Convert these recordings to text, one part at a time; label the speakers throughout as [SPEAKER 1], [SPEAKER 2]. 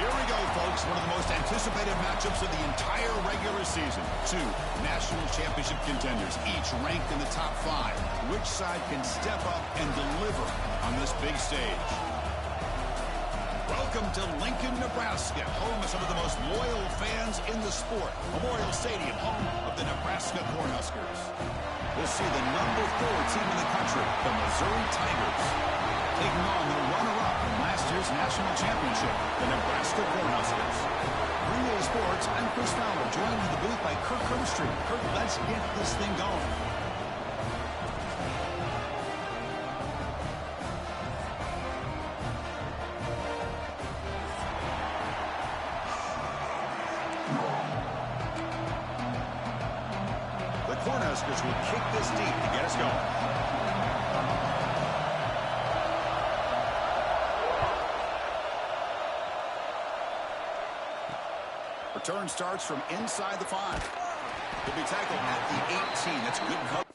[SPEAKER 1] Here we go, folks. One of the most anticipated matchups of the entire regular season. Two national championship contenders, each ranked in the top 5. Which side can step up and deliver on this big stage? Welcome to Lincoln, Nebraska, home of some of the most loyal fans in the sport. Memorial Stadium, home of the Nebraska Cornhuskers. We'll see the number 4 team in the country, the Missouri Tigers, taking on the runner-up in last year's national championship, the Nebraska Cornhuskers. Green Day Sports, I'm Chris Fowler, joined in the booth by Kirk Herbstreit. Kirk, let's get this thing going. The Cornhuskers will kick this deep to get us going. Return starts from inside the 5. He'll be tackled at the 18. That's good coverage.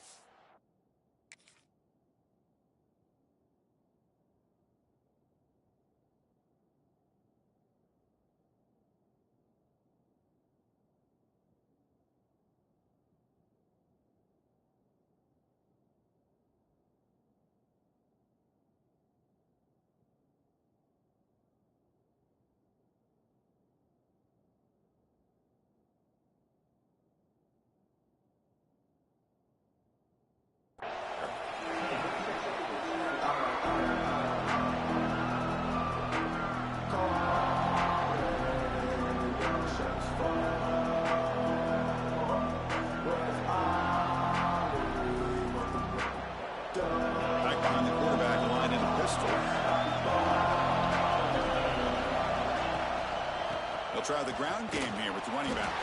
[SPEAKER 1] Try the ground game here with the running back.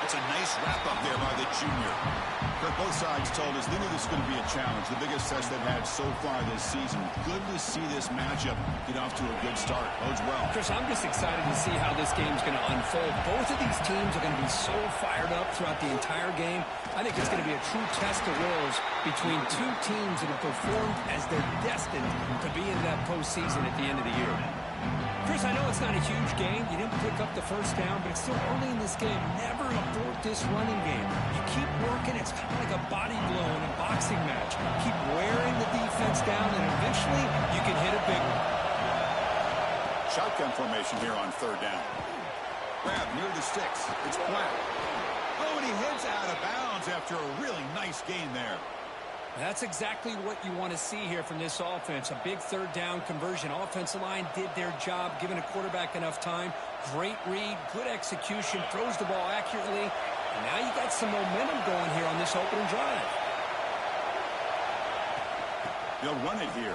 [SPEAKER 1] That's a nice wrap-up there by the junior. Kirk, both sides told us they knew this was going to be a challenge, the biggest test they've had so far this season. Good to see this matchup get off to a good start. Bodes well.
[SPEAKER 2] Chris, I'm just excited to see how this game's going to unfold. Both of these teams are going to be so fired up throughout the entire game. I think it's going to be a true test of wills between two teams that have performed as they're destined to be in that postseason at the end of the year. Chris, I know it's not a huge game. You didn't pick up the first down, but it's still early in this game. Never abort this running game. You keep working. It's kind of like a body blow in a boxing match. Keep wearing the defense down, and eventually you can hit a big one.
[SPEAKER 1] Shotgun formation here on 3rd down. Grab near the sticks. It's Platt. Oh, and he heads out of bounds after a really nice gain there.
[SPEAKER 2] That's exactly what you want to see here from this offense. A big 3rd down conversion. Offensive line did their job, giving a quarterback enough time. Great read, good execution, throws the ball accurately. And now you got some momentum going here on this opening drive.
[SPEAKER 1] They'll run it here.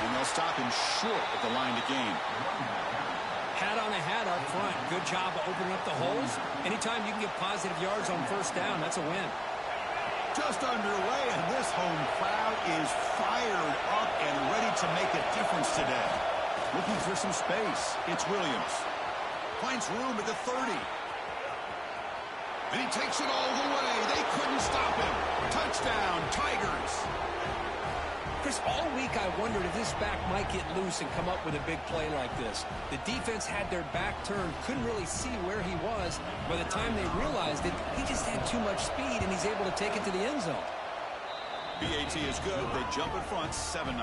[SPEAKER 1] And they'll stop him short at the line to gain.
[SPEAKER 2] Hat on a hat up front. Good job of opening up the holes. Anytime you can get positive yards on 1st down, that's a win.
[SPEAKER 1] Just underway, and this home crowd is fired up and ready to make a difference today. Looking for some space. It's Williams. Finds room at the 30. And he takes it all the way. They couldn't stop him. Touchdown, Tigers.
[SPEAKER 2] Chris, all week I wondered if this back might get loose and come up with a big play like this. The defense had their back turned, couldn't really see where he was. By the time they realized it, he just had too much speed, and he's able to take it to the end zone.
[SPEAKER 1] BAT is good. They jump in front, 7-0.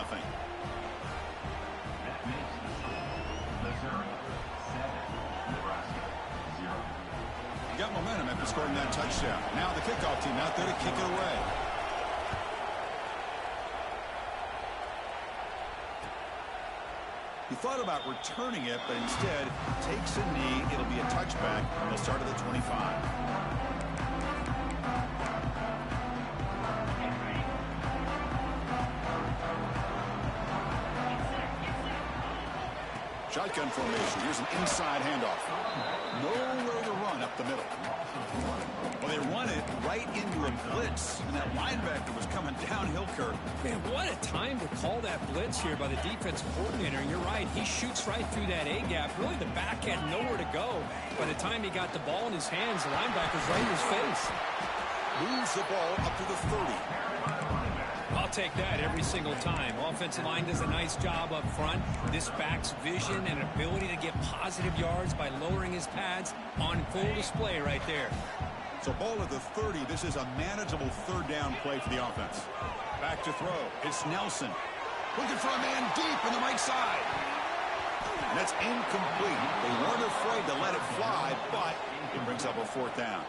[SPEAKER 1] Got momentum after scoring that touchdown. Now the kickoff team out there to kick it away. He thought about returning it, but instead takes a knee. It'll be a touchback, and they'll start at the 25. Shotgun formation. Here's an inside handoff. Nowhere to run up the middle. Well, they run it right into a blitz, and that linebacker was coming downhill, Kirk.
[SPEAKER 2] Man, what a time to call that blitz here by the defensive coordinator. And you're right, he shoots right through that A-gap. Really, the back had nowhere to go. By the time he got the ball in his hands, the linebacker's right in his face.
[SPEAKER 1] Moves the ball up to the 30.
[SPEAKER 2] Well, take that every single time. Offensive line does a nice job up front. This back's vision and ability to get positive yards by lowering his pads on full display right there.
[SPEAKER 1] So ball at the 30. This is a manageable third down play for the offense. Back to throw. It's Nelson. Looking for a man deep on the right side. And that's incomplete. They weren't afraid to let it fly, but it brings up a fourth down.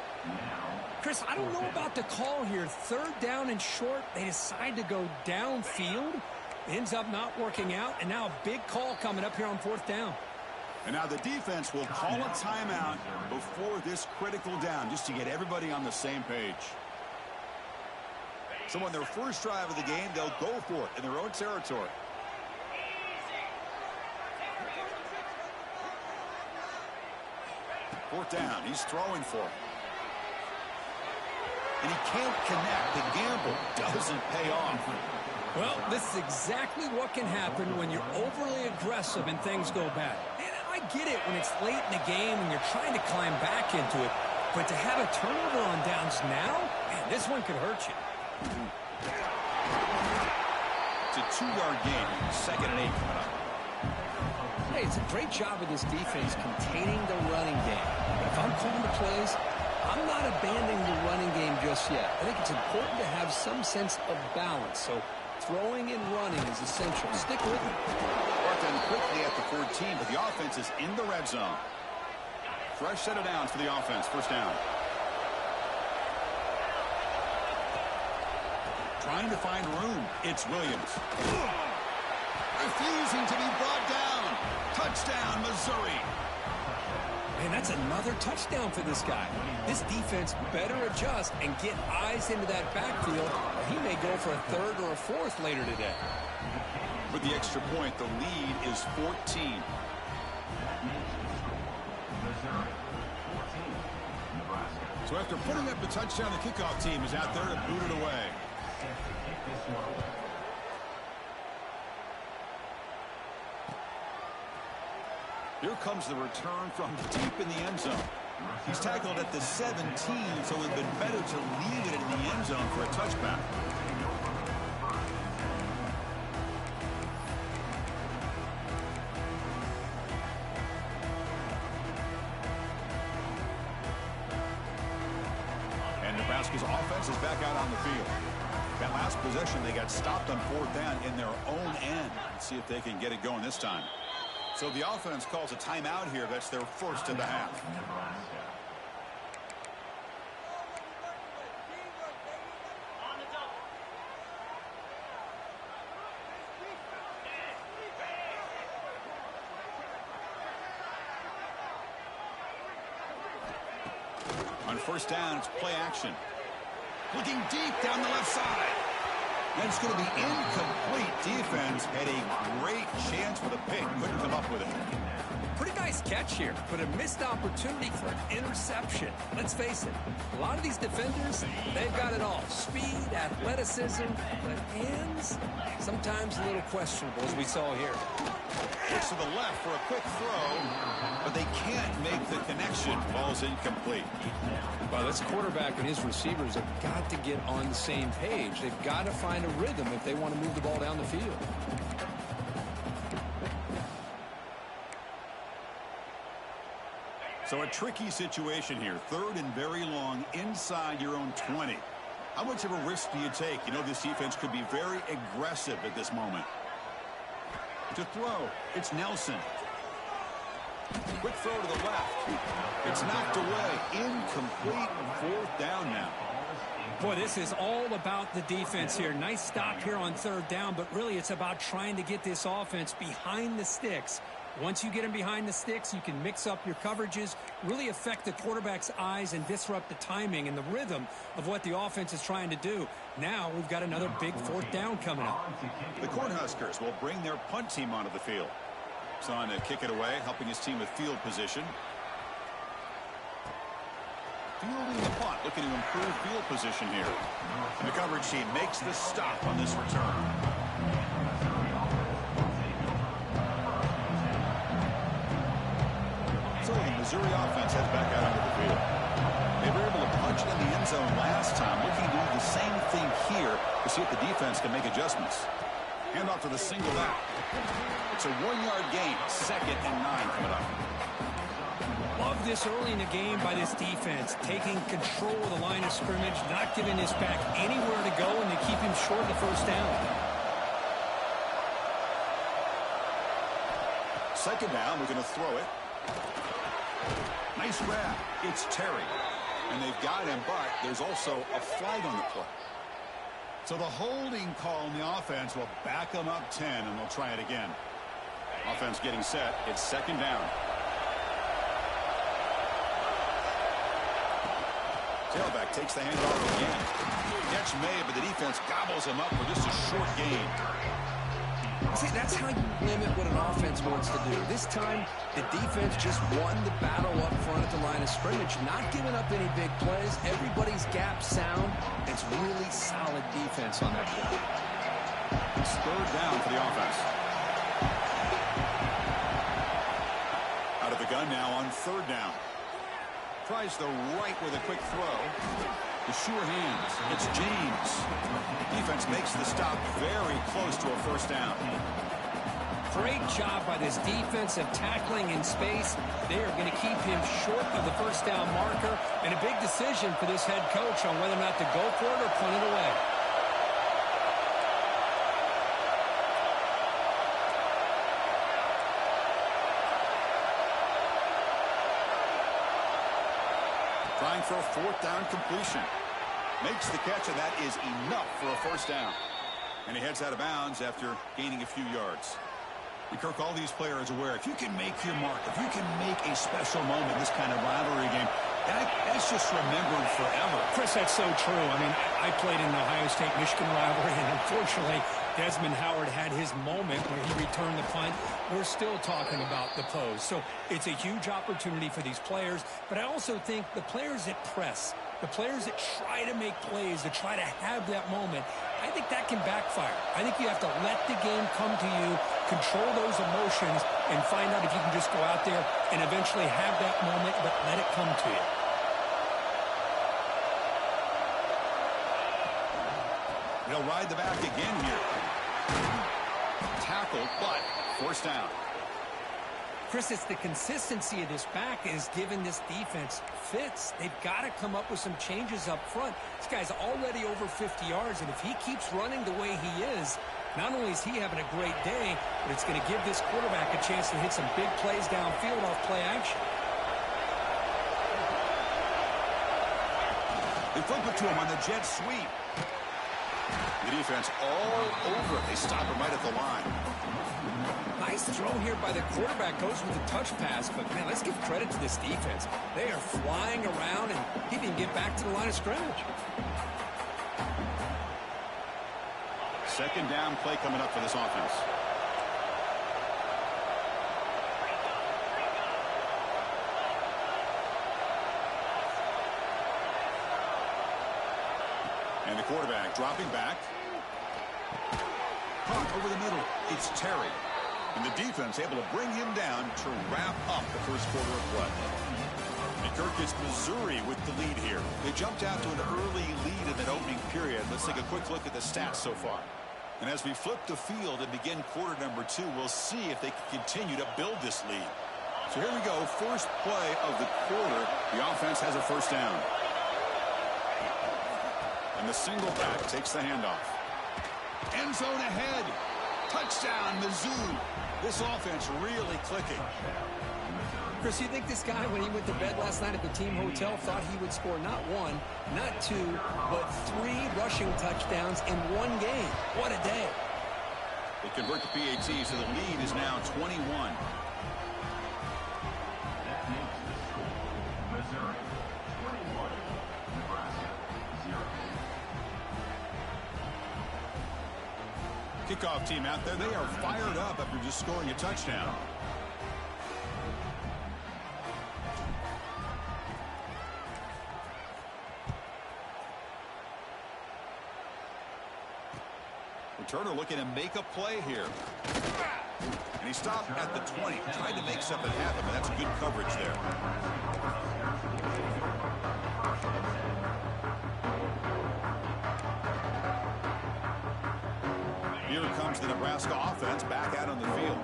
[SPEAKER 2] Chris, I don't know about the call here. Third down and short. They decide to go downfield. Ends up not working out. And now a big call coming up here on fourth down.
[SPEAKER 1] And now the defense will call a timeout before this critical down, just to get everybody on the same page. So on their first drive of the game, they'll go for it in their own territory. Fourth down. He's throwing for it. And he can't connect. The gamble doesn't pay off.
[SPEAKER 2] Well, this is exactly what can happen when you're overly aggressive and things go bad. And I get it when it's late in the game and you're trying to climb back into it. But to have a turnover on downs now, man, this one could hurt you.
[SPEAKER 1] It's a 2-yard gain. 2nd and 8 coming up.
[SPEAKER 2] Hey, it's a great job of this defense containing the running game. But if I'm calling the plays, I'm not abandoning the running game just yet. I think it's important to have some sense of balance. So throwing and running is essential. Stick with it.
[SPEAKER 1] Brought down quickly at the 14, but the offense is in the red zone. Fresh set of downs for the offense. First down. Trying to find room. It's Williams. Refusing to be brought down. Touchdown, Missouri.
[SPEAKER 2] Man, that's another touchdown for this guy. This defense better adjust and get eyes into that backfield, or he may go for a third or a fourth later today.
[SPEAKER 1] With the extra point, the lead is 14. So after putting up the touchdown, the kickoff team is out there to boot it away. Here comes the return from deep in the end zone. He's tackled at the 17, so it would have been better to leave it in the end zone for a touchback. And Nebraska's offense is back out on the field. That last possession, they got stopped on fourth down in their own end. Let's see if they can get it going this time. So the offense calls a timeout here. That's their first of the half. On first down, it's play action. Looking deep down the left side. And it's going to be incomplete. Defense had a great chance for the pick. Couldn't come up with it.
[SPEAKER 2] Pretty nice catch here, but a missed opportunity for an interception. Let's face it, a lot of these defenders, they've got it all. Speed, athleticism, but hands, sometimes a little questionable, as we saw here.
[SPEAKER 1] Looks to the left for a quick throw, but they can't make the connection. Ball's incomplete.
[SPEAKER 2] Well, this quarterback and his receivers have got to get on the same page. They've got to find a rhythm if they want to move the ball down the field.
[SPEAKER 1] So a tricky situation here. Third and very long inside your own 20. How much of a risk do you take? You know, this defense could be very aggressive at this moment. To throw, it's Nelson. Quick throw to the left. It's knocked away. Incomplete. Fourth down now.
[SPEAKER 2] Boy, this is all about the defense here. Nice stop here on third down, but really it's about trying to get this offense behind the sticks. Once you get them behind the sticks, you can mix up your coverages, really affect the quarterback's eyes and disrupt the timing and the rhythm of what the offense is trying to do. Now we've got another big fourth down coming up.
[SPEAKER 1] The Cornhuskers will bring their punt team onto the field. Son to kick it away, helping his team with field position. Fielding the punt, looking to improve field position here. And the coverage team makes the stop on this return. So the Missouri offense heads back out onto the field. They were able to punch it in the end zone last time, looking to do the same thing here. The see if the defense can make adjustments. Hand off to the single back. It's a 1-yard gain. 2nd and 9 coming up.
[SPEAKER 2] Love this early in the game by this defense, taking control of the line of scrimmage, not giving this back anywhere to go, and they keep him short of the first down.
[SPEAKER 1] 2nd down, we're going to throw it. Nice grab. It's Terry. And they've got him, but there's also a flag on the play. So the holding call on the offense will back them up 10, and they'll try it again. Offense getting set. It's 2nd down. Tailback takes the handoff again. Catch made, but the defense gobbles him up for just a short gain.
[SPEAKER 2] See, that's how you limit what an offense wants to do. This time, the defense just won the battle up front at the line of scrimmage, not giving up any big plays. Everybody's gap sound. It's really solid defense on that play.
[SPEAKER 1] It's 3rd down for the offense. Out of the gun now on 3rd down. Tries the right with a quick throw. The sure hands. It's James. Defense makes the stop very close to a 1st down.
[SPEAKER 2] Great job by this defensive tackling in space. They are going to keep him short of the 1st down marker. And a big decision for this head coach on whether or not to go for it or punt it away.
[SPEAKER 1] Trying for a 4th down completion. Makes the catch, and that is enough for a 1st down. And he heads out of bounds after gaining a few yards. And Kirk, all these players are aware, if you can make your mark, if you can make a special moment in this kind of rivalry game, that's just remembered forever.
[SPEAKER 2] Chris, that's so true. I mean, I played in the Ohio State-Michigan rivalry, and unfortunately, Desmond Howard had his moment where he returned the punt. We're still talking about the pose. So it's a huge opportunity for these players, but I also think the players that press, the players that try to make plays, that try to have that moment, I think that can backfire. I think you have to let the game come to you, control those emotions, and find out if you can just go out there and eventually have that moment, but let it come to you.
[SPEAKER 1] They'll ride the back again here. Tackled, but 1st down.
[SPEAKER 2] Chris, it's the consistency of this back is giving this defense fits. They've got to come up with some changes up front. This guy's already over 50 yards, and if he keeps running the way he is, not only is he having a great day, but it's going to give this quarterback a chance to hit some big plays downfield off play action.
[SPEAKER 1] They flip it to him on the jet sweep. The defense all over it. They stop him right at the line.
[SPEAKER 2] Nice throw here by the quarterback. Goes with a touch pass, but man, let's give credit to this defense. They are flying around, and he didn't get back to the line of scrimmage.
[SPEAKER 1] 2nd down play coming up for this offense. And the quarterback dropping back. Punt over the middle. It's Terry. And the defense able to bring him down to wrap up the 1st quarter of play. And Kirk, it's Missouri with the lead here. They jumped out to an early lead in that opening period. Let's take a quick look at the stats so far. And as we flip the field and begin quarter number 2, we'll see if they can continue to build this lead. So here we go. First play of the quarter. The offense has a 1st down. And the single back takes the handoff. End zone ahead. Touchdown, Mizzou. This offense really clicking.
[SPEAKER 2] Chris, you think this guy, when he went to bed last night at the team hotel, thought he would score not 1, not 2, but 3 rushing touchdowns in one game? What a day.
[SPEAKER 1] They convert the PAT, so the lead is now 21. Kickoff team out there. They are fired up after just scoring a touchdown. Returner looking to make a play here. And he stopped at the 20. Tried to make something happen, but that's good coverage there. comes the Nebraska offense back out on the field.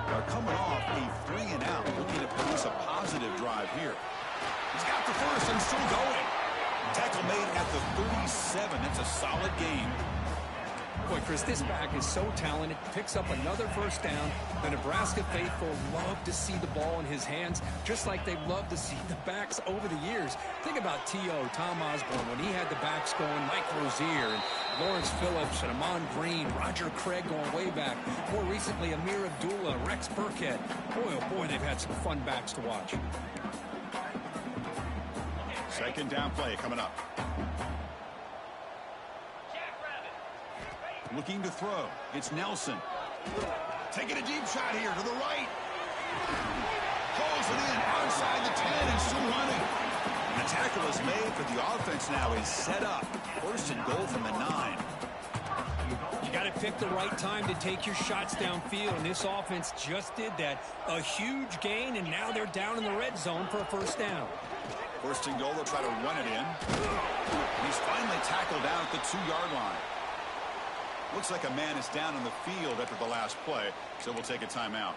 [SPEAKER 1] They're coming off a 3-and-out, looking to produce a positive drive here. He's got the first and still going. Tackle made at the 37. That's a solid gain.
[SPEAKER 2] Boy, Chris, this back is so talented. Picks up another first down. The Nebraska faithful love to see the ball in his hands, just like they've loved to see the backs over the years. Think about T.O., Tom Osborne, when he had the backs going, Mike Rozier, and Lawrence Phillips, and Amon Green, Roger Craig going way back. More recently, Amir Abdullah, Rex Burkhead. Boy, oh boy, they've had some fun backs to watch.
[SPEAKER 1] Second down play coming up. Looking to throw. It's Nelson. Taking a deep shot here to the right. Pulls it in outside the 10 and still running. The tackle is made, but the offense now is set up. First and goal from the 9.
[SPEAKER 2] You got to pick the right time to take your shots downfield, and this offense just did that. A huge gain, and now they're down in the red zone for a first down.
[SPEAKER 1] First and goal, they'll try to run it in. He's finally tackled down at the 2-yard line. Looks like a man is down on the field after the last play, so we'll take a timeout.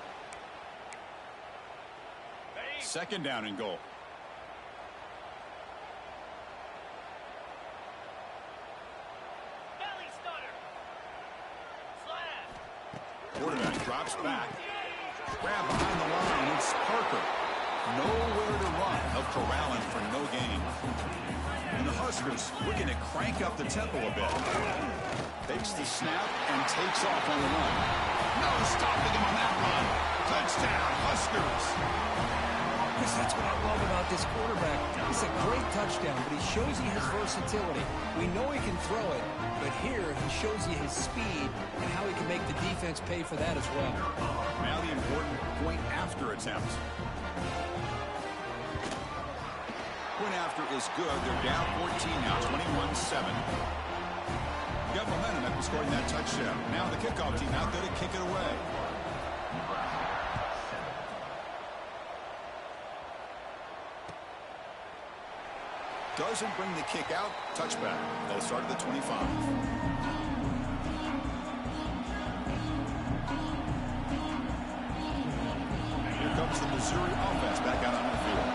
[SPEAKER 1] Second down and goal. Quarterback drops back. Grab behind the line. It's Parker. Nowhere to run. They'll corral him for no gain. And the Huskers looking to crank up the tempo a bit. Takes the snap and takes off on the run. No stopping him on that run. Touchdown, Huskers.
[SPEAKER 2] Chris, that's what I love about this quarterback. It's a great touchdown, but he shows you his versatility. We know he can throw it, but here he shows you his speed and how he can make the defense pay for that as well.
[SPEAKER 1] Now the important point after attempt. Point after is good. They're down 14 now, 21-7. Got momentum after scoring that touchdown. Now the kickoff team out there to kick it away. Doesn't bring the kick out. Touchback. They'll start at the 25. Here comes the Missouri offense back out on the field.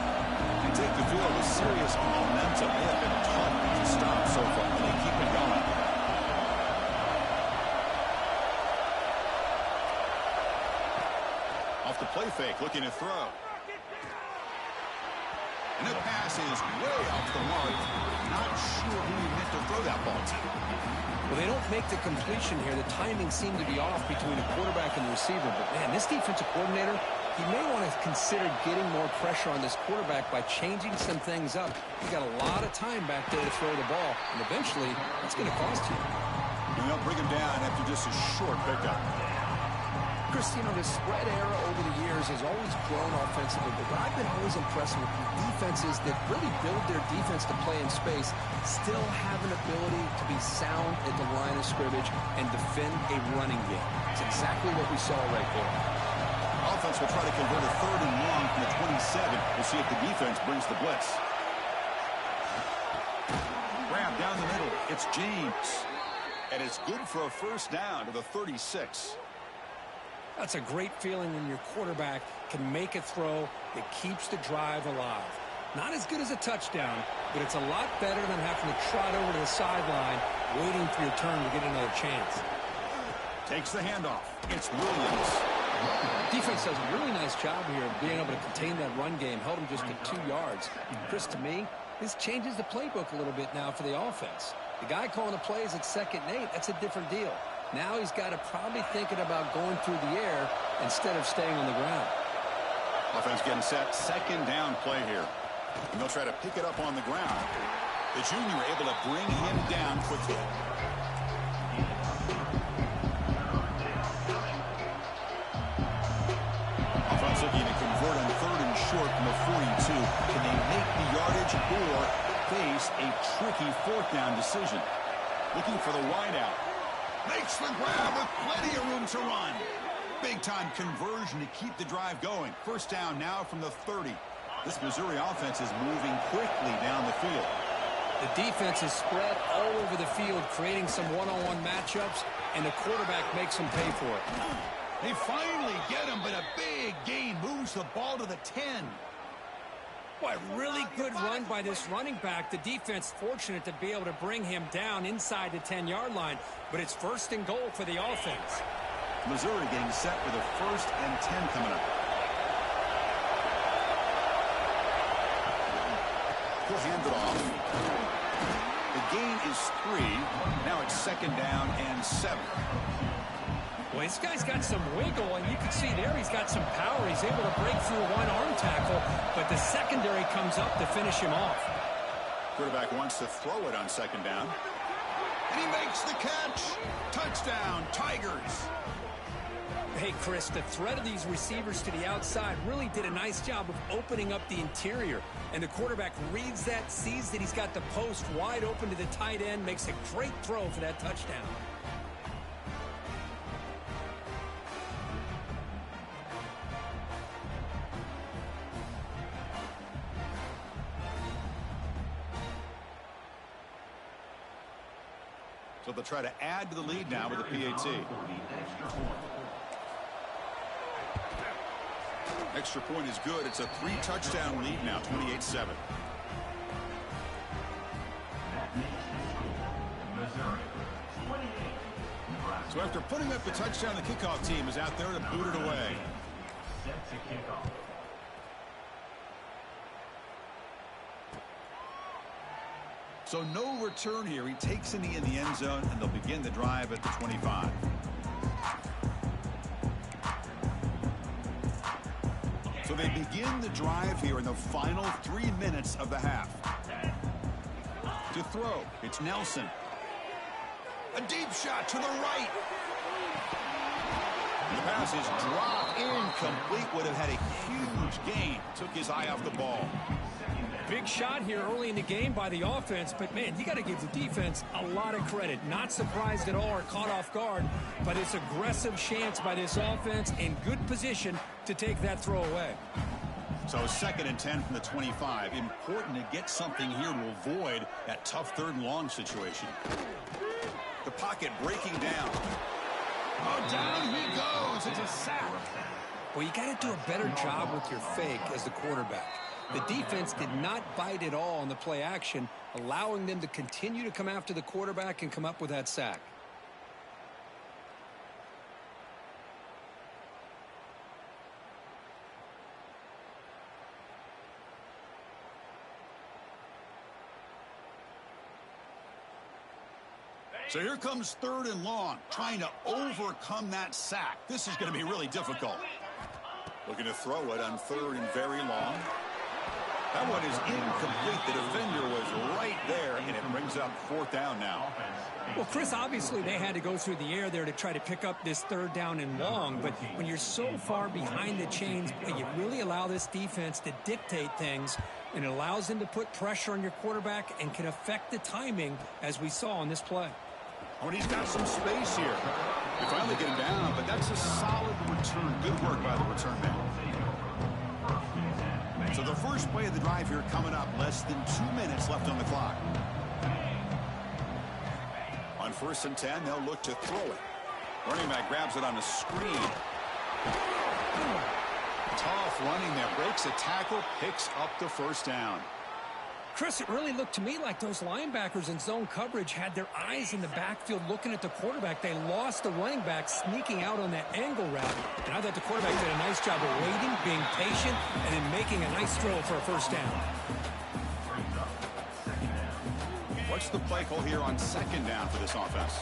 [SPEAKER 1] They take the field with serious momentum. They have been tough to stop so far. They keep it going. Off the play fake, looking to throw. And the pass is way off the mark. Not sure who he meant to throw that ball to.
[SPEAKER 2] Well, they don't make the completion here. The timing seemed to be off between the quarterback and the receiver. But, man, this defensive coordinator, he may want to consider getting more pressure on this quarterback by changing some things up. He's got a lot of time back there to throw the ball. And eventually, it's going to cost you.
[SPEAKER 1] And they'll bring him down after just a short pickup.
[SPEAKER 2] Chris, you know, the spread era over the years has always grown offensively, but what I've been always impressed with defenses that really build their defense to play in space still have an ability to be sound at the line of scrimmage and defend a running game. It's exactly what we saw right there.
[SPEAKER 1] Offense will try to convert a 3rd and long from the 27. We'll see if the defense brings the blitz. Grab down the middle. It's James. And it's good for a first down to the 36.
[SPEAKER 2] That's a great feeling when your quarterback can make a throw that keeps the drive alive. Not as good as a touchdown, but it's a lot better than having to trot over to the sideline waiting for your turn to get another chance.
[SPEAKER 1] Takes the handoff. It's Williams.
[SPEAKER 2] Defense does a really nice job here of being able to contain that run game, held him just to 2 yards. Chris, to me, this changes the playbook a little bit now for the offense. The guy calling the plays at 2nd and 8, that's a different deal. Now he's got to probably thinking about going through the air instead of staying on the ground.
[SPEAKER 1] Offense getting set. 2nd down play here. And they'll try to pick it up on the ground. The junior able to bring him down quickly. Offense looking to convert on 3rd and short from the 42. Can they make the yardage or face a tricky 4th down decision? Looking for the wideout. Makes the grab with plenty of room to run. Big-time conversion to keep the drive going. First down now from the 30. This Missouri offense is moving quickly down the field.
[SPEAKER 2] The defense is spread all over the field, creating some one-on-one matchups, and the quarterback makes them pay for it.
[SPEAKER 1] They finally get him, but a big gain moves the ball to the 10.
[SPEAKER 2] Boy, really good run by this running back. The defense fortunate to be able to bring him down inside the 10-yard line, but it's 1st and goal for the offense.
[SPEAKER 1] Missouri getting set with a 1st and 10 coming up. He'll hand it off. The gain is 3. Now it's 2nd down and 7.
[SPEAKER 2] Well, this guy's got some wiggle, and you can see there he's got some power. He's able to break through one arm tackle, but the secondary comes up to finish him off.
[SPEAKER 1] Quarterback wants to throw it on 2nd down. And he makes the catch. Touchdown, Tigers.
[SPEAKER 2] Hey, Chris, the threat of these receivers to the outside really did a nice job of opening up the interior. And the quarterback reads that, sees that he's got the post wide open to the tight end, makes a great throw for that touchdown.
[SPEAKER 1] So they'll try to add to the lead now with the PAT. Extra point is good. It's a 3-touchdown lead now, 28-7. So after putting up the touchdown, the kickoff team is out there to boot it away.
[SPEAKER 3] Set to kickoff.
[SPEAKER 1] So no return here. He takes a knee in the end zone, and they'll begin the drive at the 25. So they begin the drive here in the final 3 minutes of the half. To throw, it's Nelson. A deep shot to the right. The pass is dropped incomplete. Would have had a huge gain. Took his eye off the ball.
[SPEAKER 2] Big shot here early in the game by the offense, but, man, you got to give the defense a lot of credit. Not surprised at all or caught off guard, but it's aggressive chance by this offense in good position to take that throw away.
[SPEAKER 1] So 2nd and 10 from the 25. Important to get something here to avoid that tough 3rd and long situation. The pocket breaking down. Oh, down he goes. It's a sack.
[SPEAKER 2] Well, you got to do a better job with your fake as the quarterback. The defense did not bite at all on the play action, allowing them to continue to come after the quarterback and come up with that sack.
[SPEAKER 1] So here comes 3rd and long, trying to overcome that sack. This is going to be really difficult. Looking to throw it on 3rd and very long. That one is incomplete. The defender was right there, and it brings up 4th down now.
[SPEAKER 2] Well, Chris, obviously they had to go through the air there to try to pick up this 3rd down and long, but when you're so far behind the chains, you really allow this defense to dictate things, and it allows them to put pressure on your quarterback and can affect the timing, as we saw on this play.
[SPEAKER 1] Oh, and he's got some space here. They finally get him down, but that's a solid return. Good work by the return man. So the first play of the drive here coming up. Less than 2 minutes left on the clock. On 1st and 10, they'll look to throw it. Running back grabs it on a screen. Tough running there. Breaks a tackle, picks up the 1st down.
[SPEAKER 2] Chris, it really looked to me like those linebackers in zone coverage had their eyes in the backfield looking at the quarterback. They lost the running back sneaking out on that angle route. And I thought the quarterback did a nice job of waiting, being patient, and then making a nice throw for a 1st down.
[SPEAKER 1] What's the play call here on 2nd down for this offense?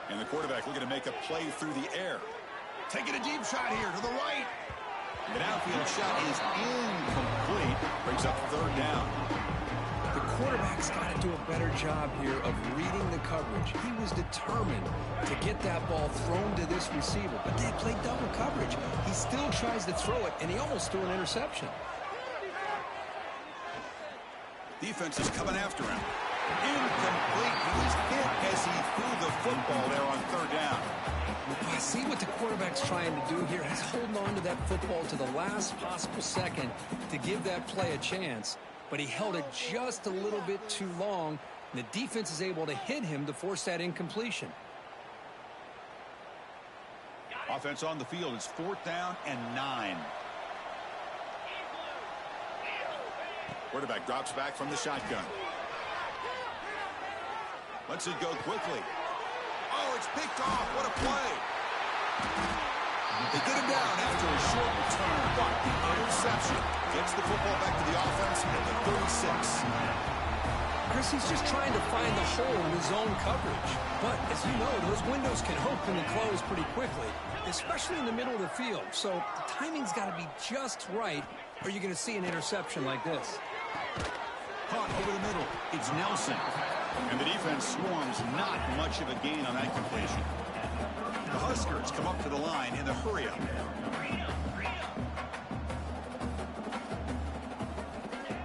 [SPEAKER 1] And the quarterback looking to make a play through the air. Taking a deep shot here to the right. The downfield shot is incomplete. Brings up 3rd down.
[SPEAKER 2] The quarterback's got to do a better job here of reading the coverage. He was determined to get that ball thrown to this receiver, but they played double coverage. He still tries to throw it, and he almost threw an interception.
[SPEAKER 1] Defense is coming after him. Incomplete. He was hit as he threw the football there on third down.
[SPEAKER 2] I see what the quarterback's trying to do here. He's holding on to that football to the last possible second to give that play a chance. But he held it just a little bit too long. And the defense is able to hit him to force that incompletion.
[SPEAKER 1] Offense on the field. It's 4th down and 9. Quarterback drops back from the shotgun. Lets it go quickly. Oh, it's picked off. What a play. They get him down after a short return. But the interception gets the football back to the offense at the 36.
[SPEAKER 2] Chris, he's just trying to find the hole in his own coverage. But, as you know, those windows can open and close pretty quickly, especially in the middle of the field. So the timing's got to be just right, or you're going to see an interception like this.
[SPEAKER 1] Caught over the middle. It's Nelson. And the defense swarms not much of a gain on that completion. The Huskers come up to the line in the hurry-up.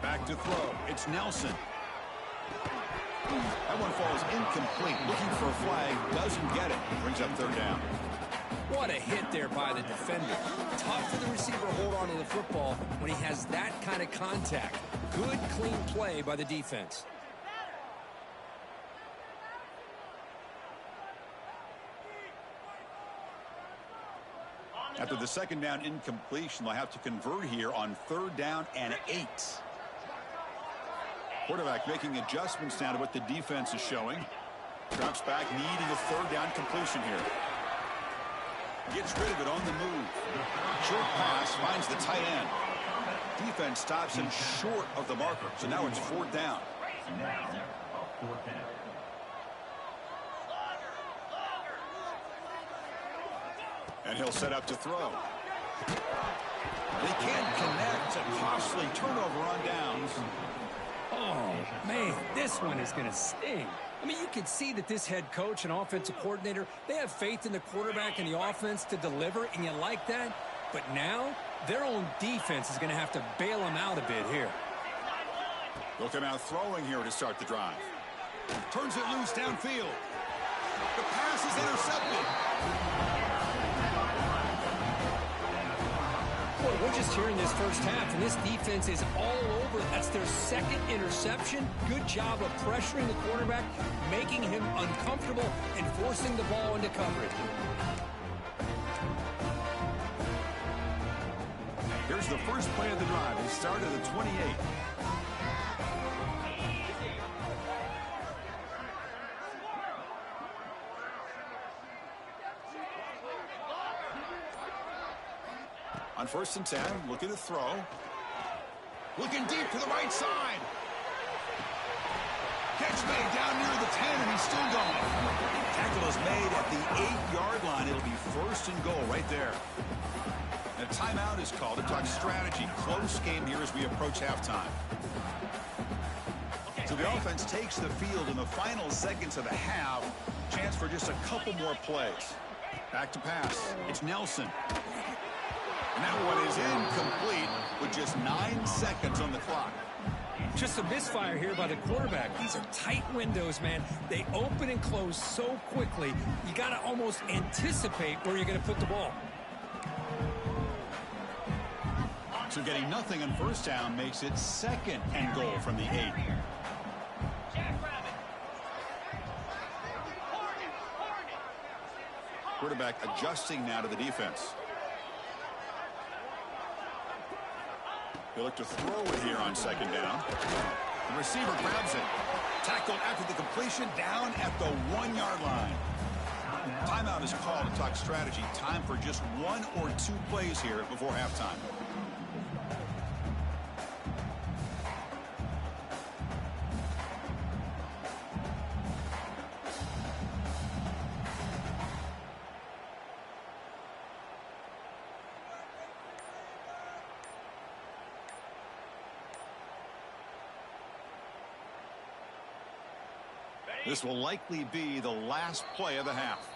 [SPEAKER 1] Back to throw. It's Nelson. That one falls incomplete. Looking for a flag. Doesn't get it. Brings up third down.
[SPEAKER 2] What a hit there by the defender. Tough for the receiver to hold on to the football when he has that kind of contact. Good, clean play by the defense.
[SPEAKER 1] After the second down incompletion, they'll have to convert here on 3rd down and 8. Quarterback making adjustments now to what the defense is showing. Drops back, needing a 3rd down completion here. Gets rid of it on the move. Short pass, finds the tight end. Defense stops him short of the marker, so now it's 4th down. And he'll set up to throw. They can't connect. A costly turnover on downs.
[SPEAKER 2] Oh, man, this one is going to sting. I mean, you can see that this head coach and offensive coordinator, they have faith in the quarterback and the offense to deliver, and you like that. But now, their own defense is going to have to bail them out a bit here.
[SPEAKER 1] They'll come out throwing here to start the drive. Turns it loose downfield. The pass is intercepted.
[SPEAKER 2] Boy, we're just hearing this first half, and this defense is all over. That's their second interception. Good job of pressuring the quarterback, making him uncomfortable, and forcing the ball into coverage.
[SPEAKER 1] Here's the first play of the drive. They start at the 28. On 1st and 10, looking to throw. Looking deep to the right side. Catch made down near the 10, and he's still going. Tackle is made at the 8-yard line. It'll be 1st and goal right there. And a timeout is called to talk strategy. Close game here as we approach halftime. So the offense takes the field in the final seconds of the half. Chance for just a couple more plays. Back to pass. It's Nelson. And that one is incomplete with just 9 seconds on the clock.
[SPEAKER 2] Just a misfire here by the quarterback. These are tight windows, man. They open and close so quickly, you got to almost anticipate where you're going to put the ball.
[SPEAKER 1] So getting nothing on 1st down makes it 2nd and goal from the 8. Quarterback adjusting now to the defense. They look to throw it here on 2nd down. The receiver grabs it. Tackled after the completion, down at the 1-yard line. Timeout is called to talk strategy. Time for just 1 or 2 plays here before halftime. This will likely be the last play of the half.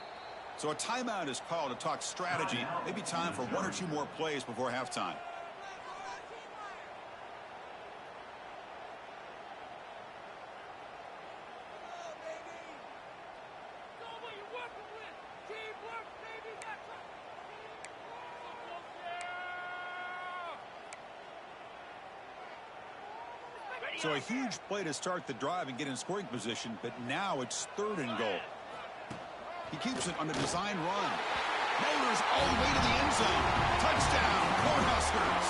[SPEAKER 1] So a timeout is called to talk strategy. Maybe time for 1 or 2 more plays before halftime. So a huge play to start the drive and get in scoring position, but now it's 3rd and goal. He keeps it on the design run. Motors all the way to the end zone. Touchdown, Cornhuskers.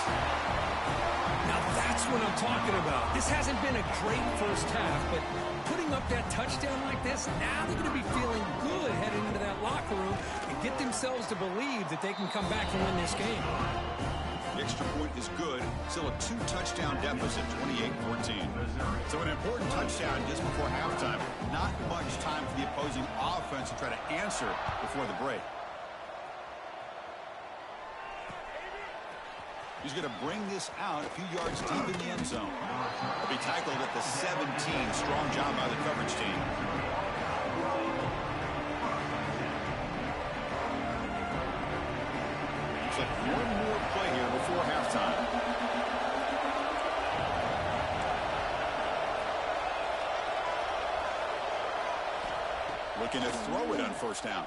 [SPEAKER 2] Now that's what I'm talking about. This hasn't been a great first half, but putting up that touchdown like this, now they're going to be feeling good heading into that locker room and get themselves to believe that they can come back and win this game.
[SPEAKER 1] The extra point is good. Still a 2-touchdown deficit, 28-14. So an important touchdown just before halftime. Not much time for the opposing offense to try to answer before the break. He's going to bring this out a few yards deep in the end zone. He'll be tackled at the 17. Strong job by the coverage team. Looks like one more play here before halftime. Looking to throw it on 1st down.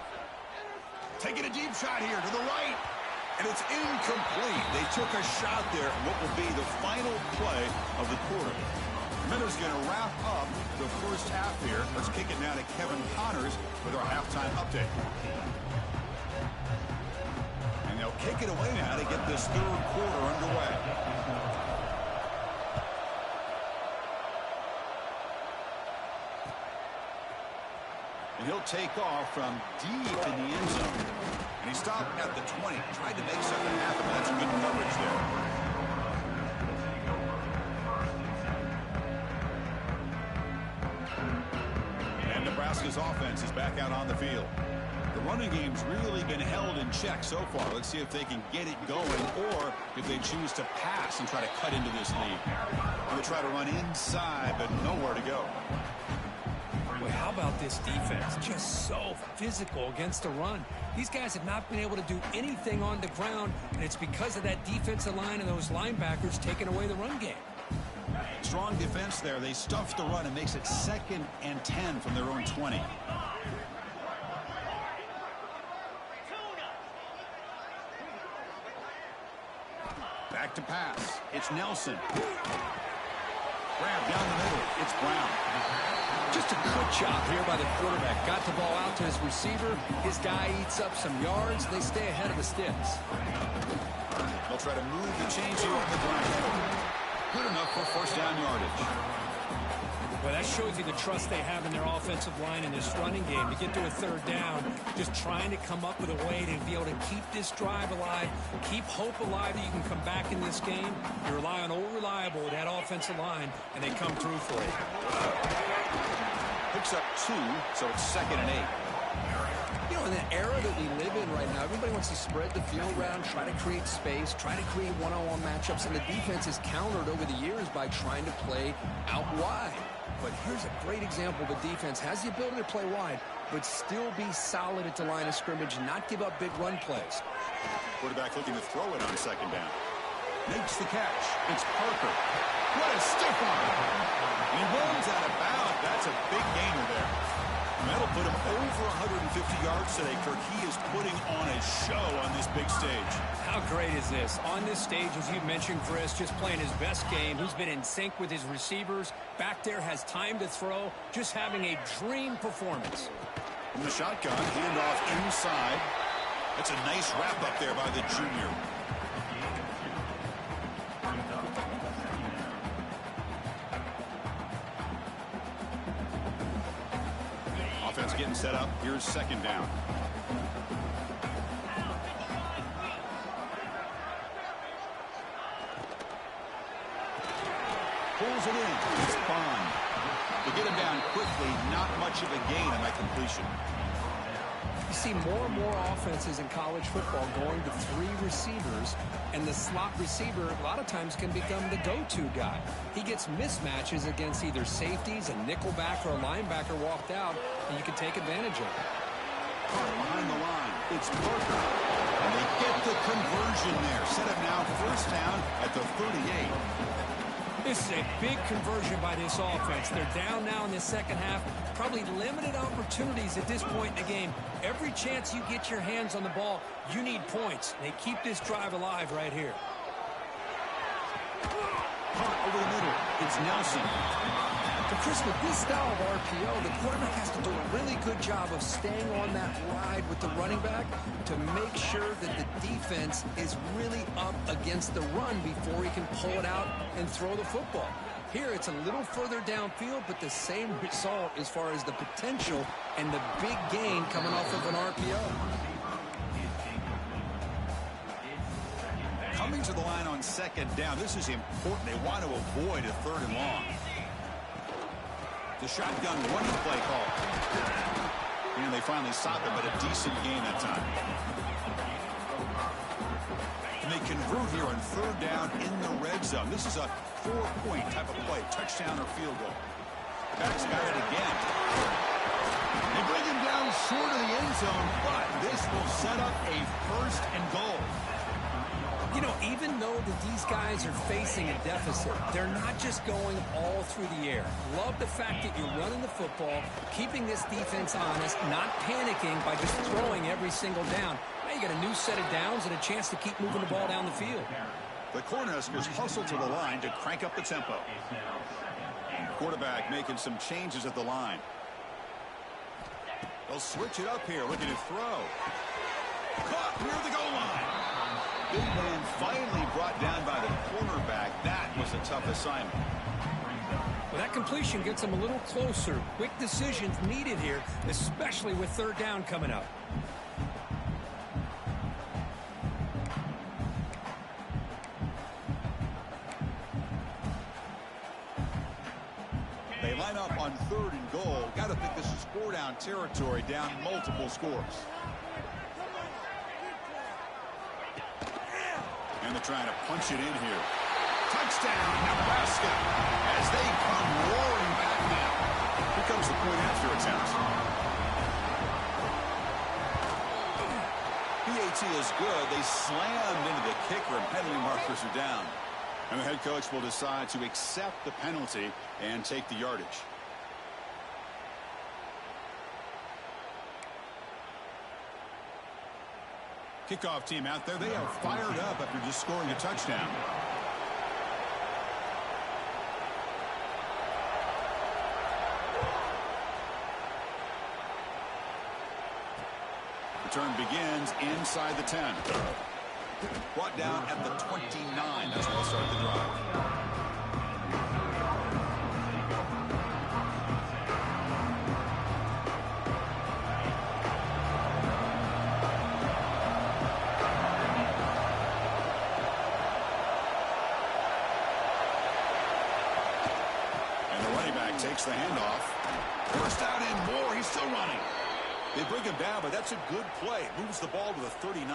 [SPEAKER 1] Taking a deep shot here to the right. And it's incomplete. They took a shot there on what will be the final play of the quarter. Miller's going to wrap up the first half here. Let's kick it now to Kevin Connors with our halftime update. And they'll kick it away now to get this 3rd quarter underway. And he'll take off from deep in the end zone. And he stopped at the 20. Tried to make something happen. That's good coverage there. And Nebraska's offense is back out on the field. The running game's really been held in check so far. Let's see if they can get it going or if they choose to pass and try to cut into this lead. They'll try to run inside, but nowhere to go.
[SPEAKER 2] How about this defense? Just so physical against the run. These guys have not been able to do anything on the ground, and it's because of that defensive line and those linebackers taking away the run game.
[SPEAKER 1] Strong defense there. They stuff the run and makes it 2nd and 10 from their own 20. Back to pass. It's Nelson. Grab down the middle. It's Brown.
[SPEAKER 2] Just a good job here by the quarterback. Got the ball out to his receiver. His guy eats up some yards. They stay ahead of the sticks.
[SPEAKER 1] They'll try to move the chains here on the ground. Good enough for 1st down yardage.
[SPEAKER 2] Well, that shows you the trust they have in their offensive line in this running game. To get to a 3rd down, just trying to come up with a way to be able to keep this drive alive, keep hope alive that you can come back in this game. You rely on old reliable with that offensive line, and they come through for you.
[SPEAKER 1] Picks up 2, so it's 2nd and 8.
[SPEAKER 2] You know, in the era that we live in right now, everybody wants to spread the field around, try to create space, try to create one-on-one matchups, and the defense is countered over the years by trying to play out wide. But here's a great example. The defense has the ability to play wide, but still be solid at the line of scrimmage and not give up big run plays.
[SPEAKER 1] Quarterback looking to throw it on 2nd down. Makes the catch. It's Parker. What a stiff arm. He runs out of bounds. That's a big gainer there. That'll put him over 150 yards today, Kirk. He is putting on a show on this big stage.
[SPEAKER 2] How great is this? On this stage, as you mentioned, Chris, just playing his best game. He's been in sync with his receivers. Back there, has time to throw. Just having a dream performance.
[SPEAKER 1] From the shotgun, handoff inside. That's a nice wrap up there by the junior. Offense getting set up. Here's 2nd down. Pulls it in. It's Bond. To get him down quickly, not much of a gain on that completion.
[SPEAKER 2] You see more and more offenses in college football going to 3 receivers, and the slot receiver a lot of times can become the go-to guy. He gets mismatches against either safeties, a nickelback, or a linebacker walked out, and you can take advantage of it.
[SPEAKER 1] Behind the line, it's Parker. And they get the conversion there. Set up now 1st down at the 38.
[SPEAKER 2] This is a big conversion by this offense. They're down now in the 2nd half. Probably limited opportunities at this point in the game. Every chance you get your hands on the ball, you need points. They keep this drive alive right here.
[SPEAKER 1] Caught over the middle. It's Nelson.
[SPEAKER 2] So Chris, with this style of RPO, the quarterback has to do a really good job of staying on that ride with the running back to make sure that the defense is really up against the run before he can pull it out and throw the football. Here, it's a little further downfield, but the same result as far as the potential and the big gain coming off of an RPO.
[SPEAKER 1] Coming to the line on second down. This is important. They want to avoid a 3rd and long. The shotgun running play call. And they finally stopped him, but a decent gain that time. And they convert here on 3rd down in the red zone. This is a 4-point type of play, touchdown or field goal. Back's got it again. They bring him down short of the end zone, but this will set up a 1st and goal.
[SPEAKER 2] You know, even though that these guys are facing a deficit, they're not just going all through the air. Love the fact that you're running the football, keeping this defense honest, not panicking by just throwing every single down. Now you got a new set of downs and a chance to keep moving the ball down the field.
[SPEAKER 1] The Cornhuskers hustle to the line to crank up the tempo. Quarterback making some changes at the line. They'll switch it up here, looking to throw. Caught near the goal line. Big man finally brought down by the cornerback. That was a tough assignment.
[SPEAKER 2] Well, that completion gets them a little closer. Quick decisions needed here, especially with 3rd down coming up.
[SPEAKER 1] They line up on 3rd and goal. Got to think this is 4-down territory, down multiple scores. And they're trying to punch it in here. Touchdown, Nebraska, as they come roaring back now. Here comes the point after attempt. PAT is good. They slammed into the kicker, and penalty markers are down. And the head coach will decide to accept the penalty and take the yardage. Kickoff team out there. They are fired up after just scoring a touchdown. Return begins inside the 10. Brought down at the 29. That's where they'll start the drive. Takes the handoff. First down and more. He's still running. They bring him down, but that's a good play. Moves the ball to the 39.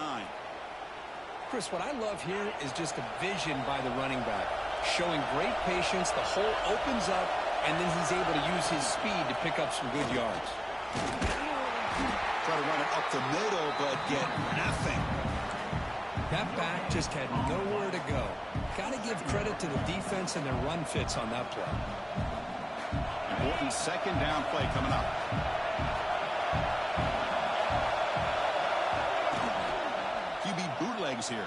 [SPEAKER 2] Chris, what I love here is just a vision by the running back. Showing great patience. The hole opens up, and then he's able to use his speed to pick up some good yards.
[SPEAKER 1] Try to run it up the middle, but get nothing.
[SPEAKER 2] That back just had nowhere to go. Got to give credit to the defense and their run fits on that play.
[SPEAKER 1] Important 2nd down play coming up. QB bootlegs here.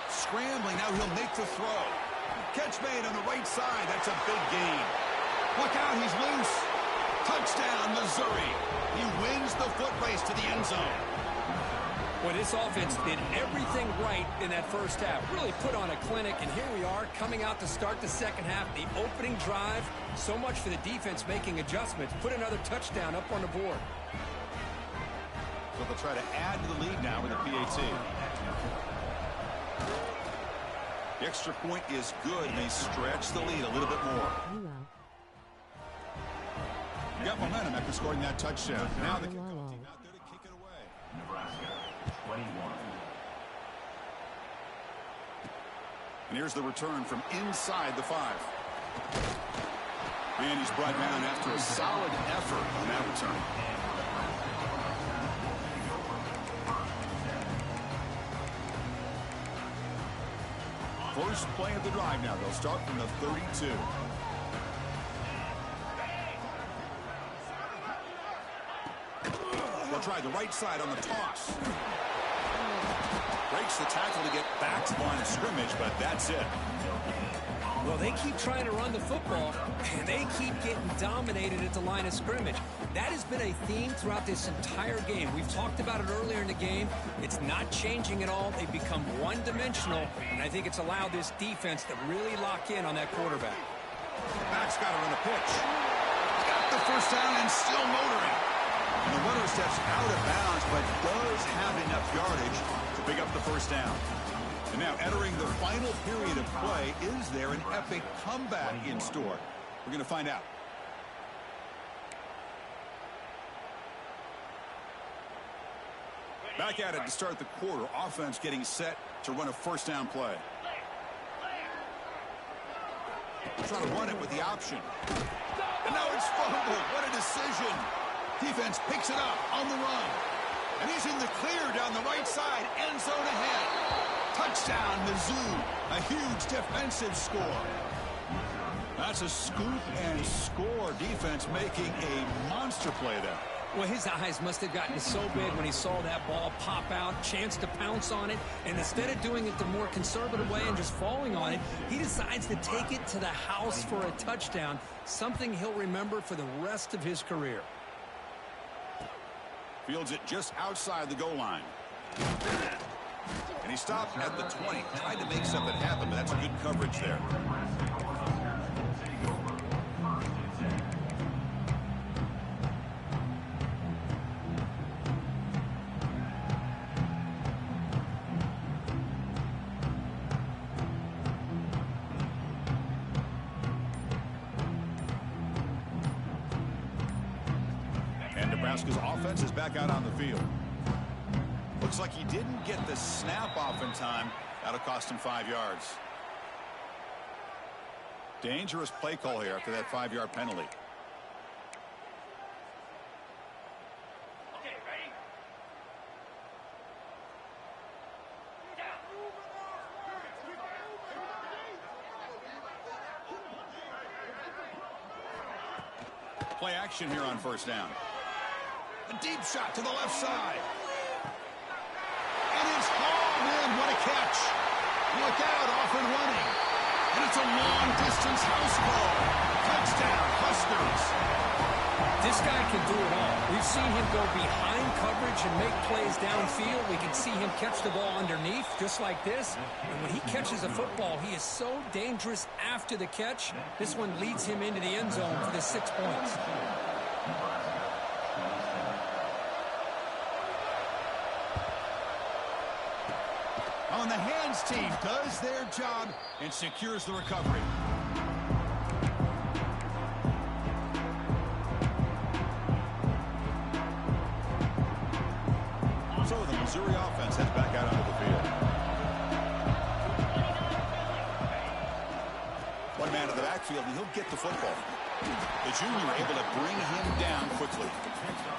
[SPEAKER 1] Scrambling, now he'll make the throw. Catch made on the right side. That's a big gain. Look out, he's loose. Touchdown, Missouri. He wins the foot race to the end zone.
[SPEAKER 2] Well, this offense did everything right in that first half. Really put on a clinic, and here we are coming out to start the second half. The opening drive, so much for the defense making adjustments. Put another touchdown up on the board.
[SPEAKER 1] So they'll try to add to the lead now with the PAT. The extra point is good, and they stretch the lead a little bit more. You got momentum after scoring that touchdown. Now the kickoff team out there to kick it away.
[SPEAKER 3] Nebraska, 21.
[SPEAKER 1] And here's the return from inside the 5. And he's brought down after a solid effort on that return. First play of the drive now. They'll start from the 32. They'll try the right side on the toss. Breaks the tackle to get back to the line of scrimmage, but that's it.
[SPEAKER 2] Well, they keep trying to run the football, and they keep getting dominated at the line of scrimmage. That has been a theme throughout this entire game. We've talked about it earlier in the game. It's not changing at all. They've become one-dimensional, and I think it's allowed this defense to really lock in on that quarterback.
[SPEAKER 1] Back's got to run a pitch. Got the first down and still motoring. And the runner steps out of bounds, but does have enough yardage to pick up the first down. And now entering the final period of play, is there an epic comeback in store? We're going to find out. Back at it to start the quarter. Offense getting set to run a first down play. Trying to run it with the option. And now it's fumbled. What a decision. Defense picks it up on the run. And he's in the clear down the right side. End zone ahead. Touchdown, Mizzou. A huge defensive score. That's a scoop and score. Defense making a monster play there.
[SPEAKER 2] Well, his eyes must have gotten so big when he saw that ball pop out, chance to pounce on it, and instead of doing it the more conservative way and just falling on it, he decides to take it to the house for a touchdown, something he'll remember for the rest of his career.
[SPEAKER 1] Fields it just outside the goal line. And he stopped at the 20, tried to make something happen, but that's good coverage there. Nebraska's offense is back out on the field. Looks like he didn't get the snap off in time. That'll cost him 5 yards. Dangerous play call here after that 5-yard penalty.
[SPEAKER 3] Okay, ready?
[SPEAKER 1] Play action here on first down. A deep shot to the left side. And it's hauled in. What a catch. Look out, off and running. And it's a long-distance house ball. Touchdown, Huskers.
[SPEAKER 2] This guy can do it all. We've seen him go behind coverage and make plays downfield. We can see him catch the ball underneath, just like this. And when he catches a football, he is so dangerous after the catch. This one leads him into the end zone for the 6 points.
[SPEAKER 1] On the hands team does their job and secures the recovery. So the Missouri offense heads back out onto the field. One man in the backfield, and he'll get the football. The junior able to bring him down quickly.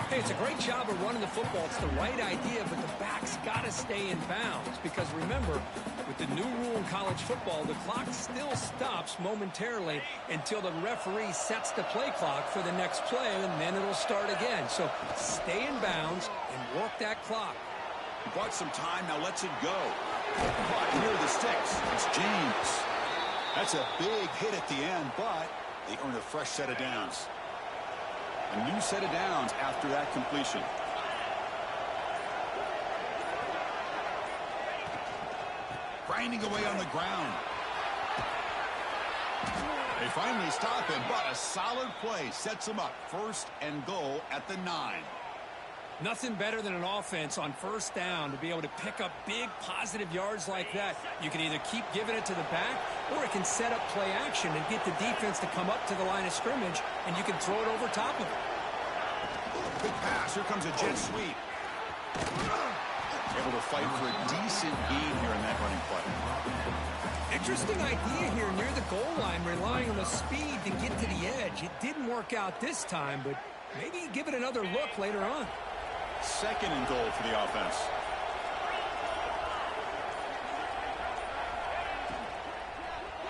[SPEAKER 2] Hey, it's a great job of running the football. It's the right idea, but the back's got to stay in bounds. Because remember, with the new rule in college football, the clock still stops momentarily until the referee sets the play clock for the next play, and then it'll start again. So stay in bounds and work that clock.
[SPEAKER 1] He bought some time, now lets it go. But here are the sticks. It's James. That's a big hit at the end, but they earn a fresh set of downs. A new set of downs after that completion. Grinding away on the ground. They finally stop him, but a solid play sets him up. First and goal at the 9.
[SPEAKER 2] Nothing better than an offense on first down to be able to pick up big positive yards like that. You can either keep giving it to the back, or it can set up play action and get the defense to come up to the line of scrimmage, and you can throw it over top of it.
[SPEAKER 1] Big pass. Here comes a jet sweep. Able to fight for a decent gain here in that running play.
[SPEAKER 2] Interesting idea here near the goal line, relying on the speed to get to the edge. It didn't work out this time, but maybe give it another look later on.
[SPEAKER 1] Second and goal for the offense.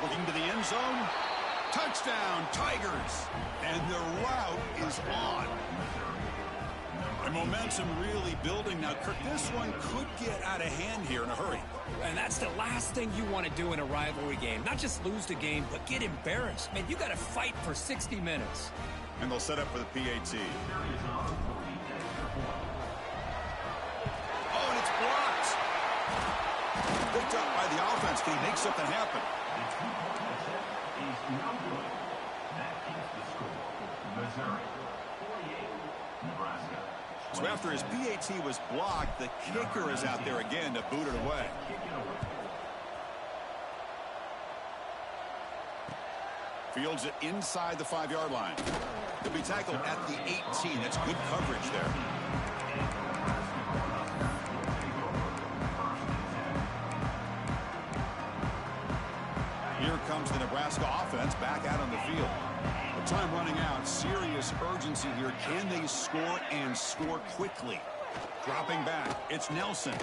[SPEAKER 1] Looking to the end zone. Touchdown, Tigers. And the route is on. momentum really building now. Kirk, this one could get out of hand here in a hurry.
[SPEAKER 2] And that's the last thing you want to do in a rivalry game. Not just lose the game, but get embarrassed. Man, you got to fight for 60 minutes.
[SPEAKER 1] And they'll set up for the PAT. Oh, and it's blocked. Picked up by the offense. Can he make something happen? So after his PAT was blocked, the kicker is out there again to boot it away. Fields it inside the 5-yard line. He'll be tackled at the 18. That's good coverage there. Here comes the Nebraska offense back out on the field. The time running out. Serious urgency here. Can they score and score quickly? Dropping back. It's Nelson.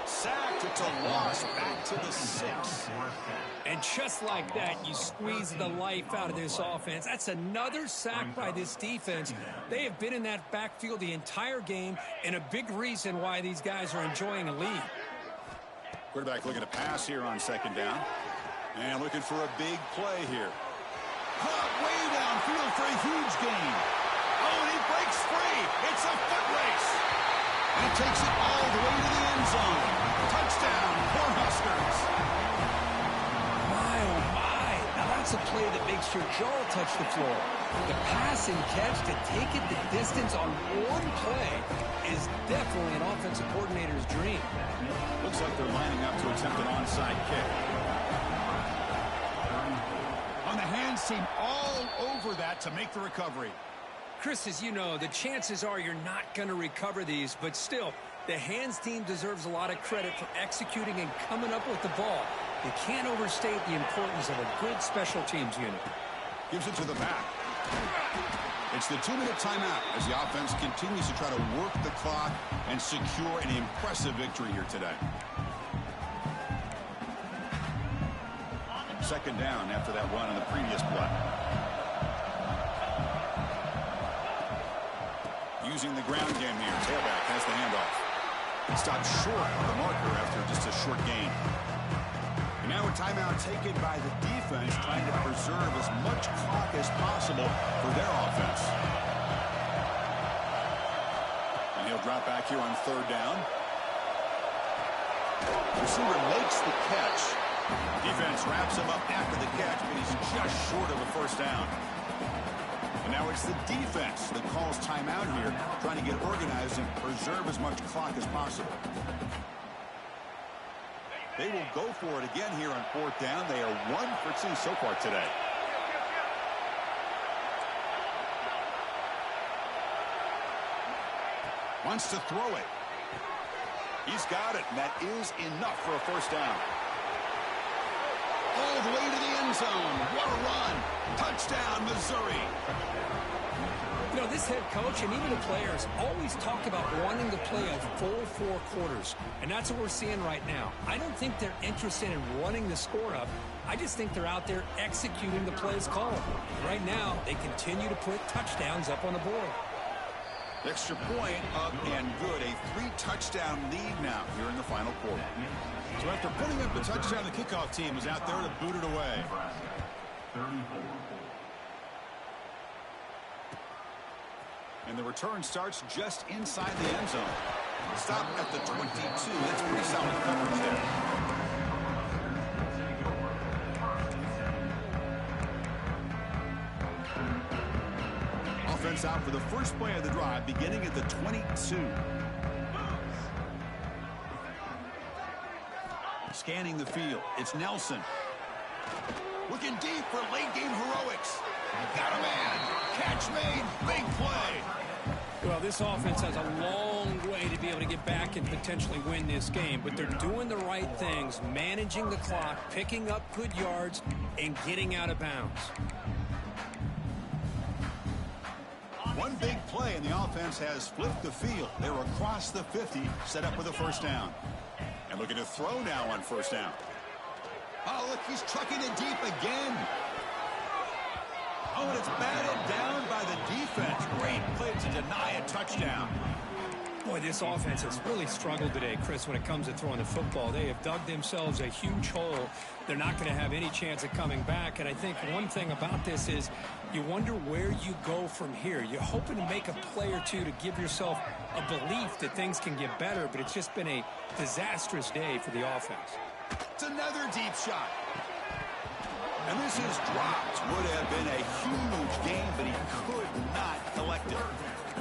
[SPEAKER 1] Sacked. It's a loss. Back to the 6.
[SPEAKER 2] And just like that, you squeeze the life out of this offense. That's another sack by this defense. They have been in that backfield the entire game, and a big reason why these guys are enjoying a lead.
[SPEAKER 1] Quarterback looking to pass here on 2nd down. And looking for a big play here. Caught way downfield for a huge gain. Oh, and he breaks free. It's a foot race. And it takes it all the way to the end zone. Touchdown, Cornhuskers.
[SPEAKER 2] My, oh my. Now that's a play that makes your jaw touch the floor. The pass and catch to take it the distance on one play is definitely an offensive coordinator's dream.
[SPEAKER 1] Looks like they're lining up to attempt an onside kick. On the hands team all over that to make the recovery.
[SPEAKER 2] Chris, as you know, the chances are you're not going to recover these, but still, the hands team deserves a lot of credit for executing and coming up with the ball. You can't overstate the importance of a good special teams unit.
[SPEAKER 1] Gives it to the back. It's the 2-minute timeout as the offense continues to try to work the clock and secure an impressive victory here today. 2nd down after that run in the previous play. Using the ground game here. Tailback has the handoff. Stopped short of the marker after just a short gain. And now a timeout taken by the defense, trying to preserve as much clock as possible for their offense. And he'll drop back here on 3rd down. Receiver makes the catch. Defense wraps him up after the catch, but he's just short of a 1st down. And now it's the defense that calls timeout here, trying to get organized and preserve as much clock as possible. They will go for it again here on 4th down. They are 1 for 2 so far today. Wants to throw it. He's got it, and that is enough for a 1st down. All the way to the end zone. What a run. Touchdown, Missouri.
[SPEAKER 2] You know, this head coach and even the players always talk about wanting to play a full 4 quarters, and that's what we're seeing right now. I don't think they're interested in running the score up. I just think they're out there executing the plays called. Right now, they continue to put touchdowns up on the board.
[SPEAKER 1] Extra point up and good. A 3-touchdown lead now here in the final quarter. So after putting up the touchdown, the kickoff team is out there to boot it away. And the return starts just inside the end zone. Stop at the 22. That's pretty solid coverage there. Offense out for the first play of the drive, beginning at the 22. Scanning the field, it's Nelson. Looking deep for late-game heroics. Got a man. Catch made. Big play.
[SPEAKER 2] Well, this offense has a long way to be able to get back and potentially win this game, but they're doing the right things, managing the clock, picking up good yards, and getting out of bounds.
[SPEAKER 1] One big play, and the offense has flipped the field. They're across the 50, set up with a 1st down. And looking to throw now on 1st down. Oh, look, he's trucking it deep again. Oh, and it's batted down by the defense. Great play to deny a touchdown.
[SPEAKER 2] Boy, this offense has really struggled today, Chris, when it comes to throwing the football. They have dug themselves a huge hole. They're not going to have any chance of coming back. And I think one thing about this is you wonder where you go from here. You're hoping to make a play or two to give yourself a belief that things can get better, but it's just been a disastrous day for the offense.
[SPEAKER 1] It's another deep shot. And this is dropped. Would have been a huge game, but he could not collect it.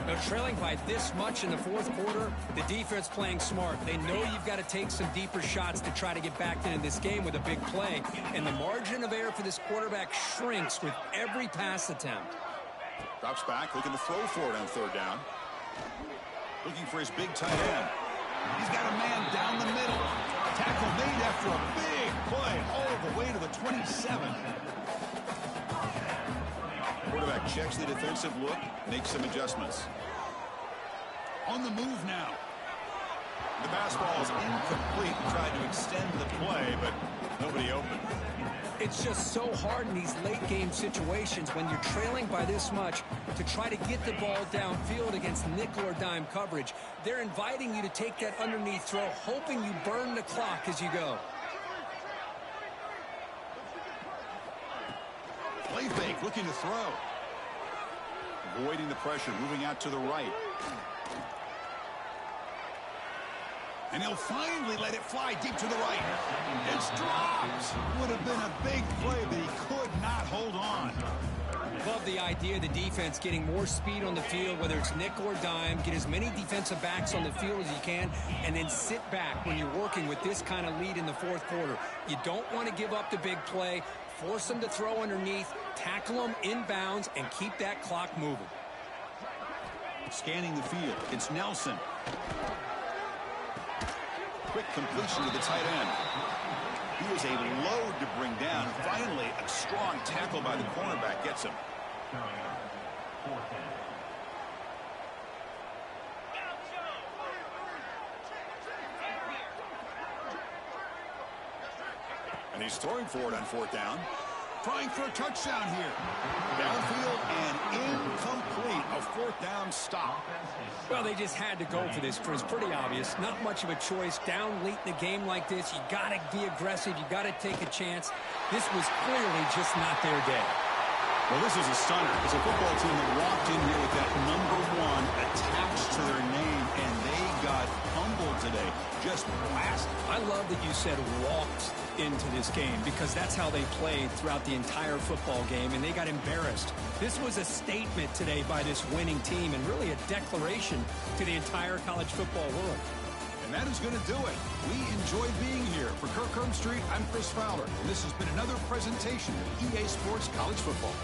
[SPEAKER 2] Now, trailing by this much in the fourth quarter, the defense playing smart. They know you've got to take some deeper shots to try to get back into this game with a big play. And the margin of error for this quarterback shrinks with every pass attempt.
[SPEAKER 1] Drops back, looking to throw for it on third down. Looking for his big tight end. He's got a man down the middle. Tackle made after a big play all the way to the 27. Quarterback checks the defensive look, makes some adjustments. On the move now. The pass ball is incomplete. Tried to extend the play, but nobody open.
[SPEAKER 2] It's just so hard in these late game situations when you're trailing by this much to try to get the ball downfield against nickel or dime coverage. They're inviting you to take that underneath throw, hoping you burn the clock as you go.
[SPEAKER 1] Play fake, looking to throw. Avoiding the pressure, moving out to the right. And he'll finally let it fly deep to the right. It's dropped. Would have been a big play, but he could not hold on.
[SPEAKER 2] Love the idea of the defense getting more speed on the field, whether it's nickel or dime, get as many defensive backs on the field as you can, and then sit back when you're working with this kind of lead in the fourth quarter. You don't want to give up the big play. Force them to throw underneath, tackle them inbounds, and keep that clock moving.
[SPEAKER 1] Scanning the field, it's Nelson. Quick completion to the tight end. He was a load to bring down. Finally, a strong tackle by the cornerback gets him. And he's throwing for it on fourth down. Trying for a touchdown here. Downfield and incomplete. A fourth down stop.
[SPEAKER 2] Well, they just had to go for this, Chris. Pretty obvious. Not much of a choice. Down late in the game like this, you got to be aggressive. You got to take a chance. This was clearly just not their day.
[SPEAKER 1] Well, this is a stunner. It's a football team that walked in here with that number 1 attached to their name, and they got humbled today. Just blasted.
[SPEAKER 2] I love that you said walked into this game because that's how they played throughout the entire football game, and they got embarrassed. This was a statement today by this winning team and really a declaration to the entire college football world.
[SPEAKER 1] And that is going to do it. We enjoy being here. For Kirk Street, I'm Chris Fowler, and this has been another presentation of EA Sports College Football.